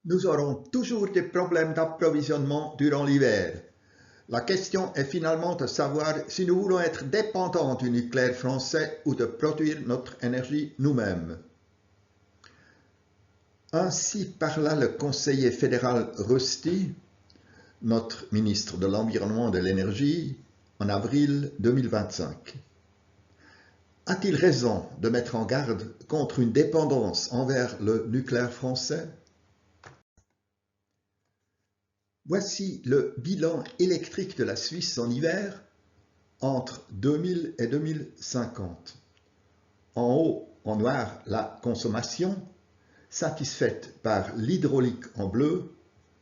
Nous aurons toujours des problèmes d'approvisionnement durant l'hiver. La question est finalement de savoir si nous voulons être dépendants du nucléaire français ou de produire notre énergie nous-mêmes. Ainsi parla le conseiller fédéral Rusty, notre ministre de l'Environnement et de l'Énergie, en avril 2025. A-t-il raison de mettre en garde contre une dépendance envers le nucléaire français? Voici le bilan électrique de la Suisse en hiver entre 2000 et 2050. En haut, en noir, la consommation, satisfaite par l'hydraulique en bleu,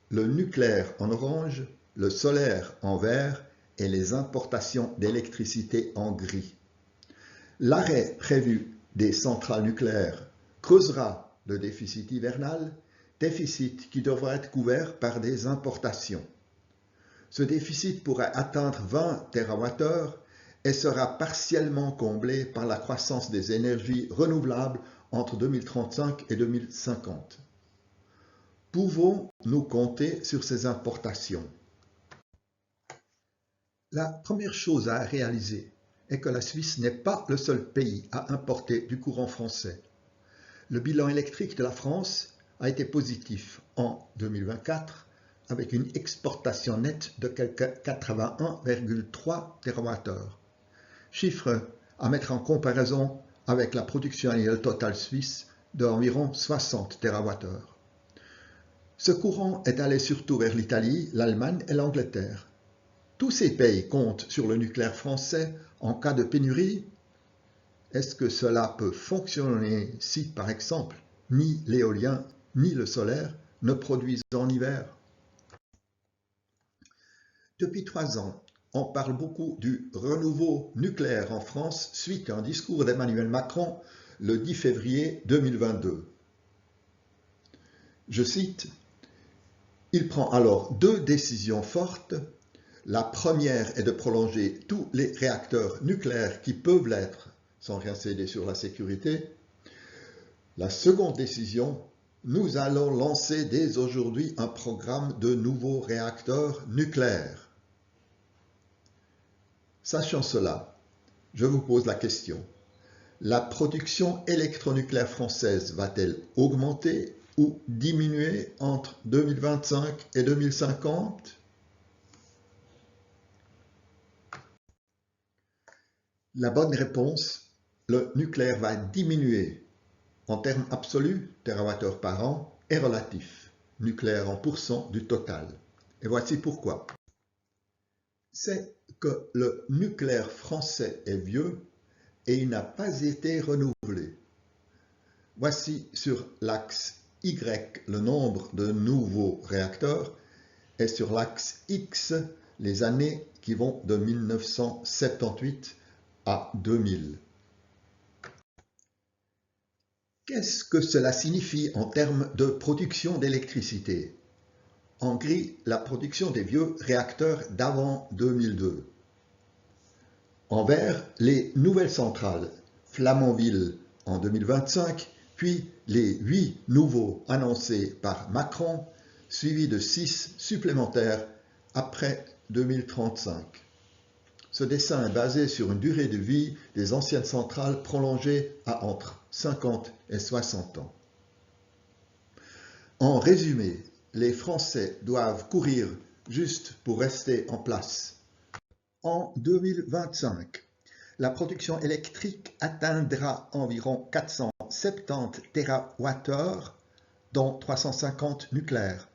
le nucléaire en orange, le solaire en vert et les importations d'électricité en gris. L'arrêt prévu des centrales nucléaires creusera le déficit hivernal, déficit qui devra être couvert par des importations. Ce déficit pourrait atteindre 20 TWh et sera partiellement comblé par la croissance des énergies renouvelables entre 2035 et 2050. Pouvons-nous compter sur ces importations? La première chose à réaliser est que la Suisse n'est pas le seul pays à importer du courant français. Le bilan électrique de la France a été positif en 2024 avec une exportation nette de quelque 81,3 TWh. Chiffre à mettre en comparaison avec la production annuelle totale suisse d'environ 60 TWh. Ce courant est allé surtout vers l'Italie, l'Allemagne et l'Angleterre. Tous ces pays comptent sur le nucléaire français en cas de pénurie. Est-ce que cela peut fonctionner si, par exemple, ni l'éolien ni le solaire ne produisent en hiver? Depuis 3 ans, on parle beaucoup du renouveau nucléaire en France suite à un discours d'Emmanuel Macron le 10 février 2022. Je cite, « Il prend alors 2 décisions fortes. La première est de prolonger tous les réacteurs nucléaires qui peuvent l'être sans rien céder sur la sécurité. La seconde décision, nous allons lancer dès aujourd'hui un programme de nouveaux réacteurs nucléaires. » Sachant cela, je vous pose la question. La production électronucléaire française va-t-elle augmenter ou diminuer entre 2025 et 2050? La bonne réponse, le nucléaire va diminuer en termes absolus, TWh par an, et relatifs, nucléaire en pourcent du total. Et voici pourquoi. C'est que le nucléaire français est vieux et il n'a pas été renouvelé. Voici sur l'axe Y le nombre de nouveaux réacteurs et sur l'axe X les années qui vont de 1978 à 2000. Qu'est-ce que cela signifie en termes de production d'électricité? En gris, la production des vieux réacteurs d'avant 2002. En vert, les nouvelles centrales, Flamanville en 2025, puis les 8 nouveaux annoncés par Macron, suivis de 6 supplémentaires après 2035. Ce dessin est basé sur une durée de vie des anciennes centrales prolongée à entre 50 et 60 ans. En résumé, les Français doivent courir juste pour rester en place. En 2025, la production électrique atteindra environ 470 TWh, dont 350 nucléaires.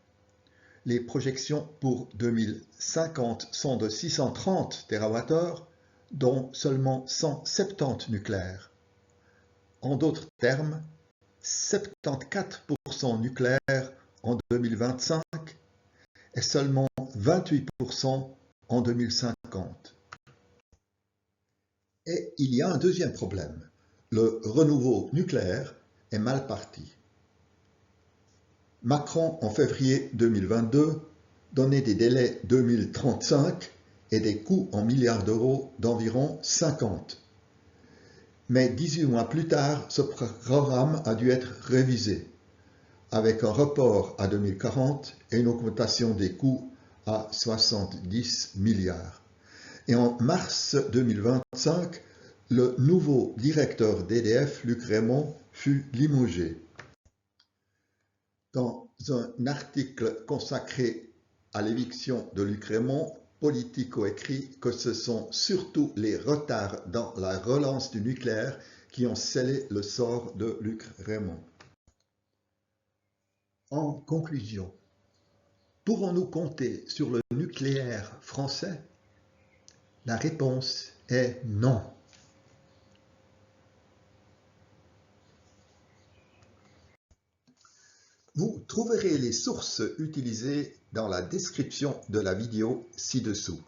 Les projections pour 2050 sont de 630 TWh, dont seulement 170 nucléaires. En d'autres termes, 74% nucléaire en 2025 et seulement 28% en 2050. Et il y a un deuxième problème. Le renouveau nucléaire est mal parti. Macron, en février 2022, donnait des délais 2035 et des coûts en milliards d'euros d'environ 50. Mais 18 mois plus tard, ce programme a dû être révisé. avec un report à 2040 et une augmentation des coûts à 70 milliards. Et en mars 2025, le nouveau directeur d'EDF, Luc Rémont, fut limogé. Dans un article consacré à l'éviction de Luc Rémont, Politico écrit que ce sont surtout les retards dans la relance du nucléaire qui ont scellé le sort de Luc Rémont. En conclusion, pourrons-nous compter sur le nucléaire français? La réponse est non. Vous trouverez les sources utilisées dans la description de la vidéo ci-dessous.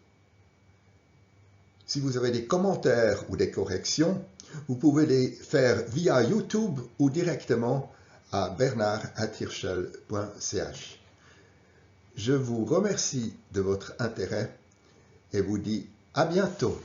Si vous avez des commentaires ou des corrections, vous pouvez les faire via YouTube ou directement à bernard@hirschel.ch. Je vous remercie de votre intérêt et vous dis à bientôt.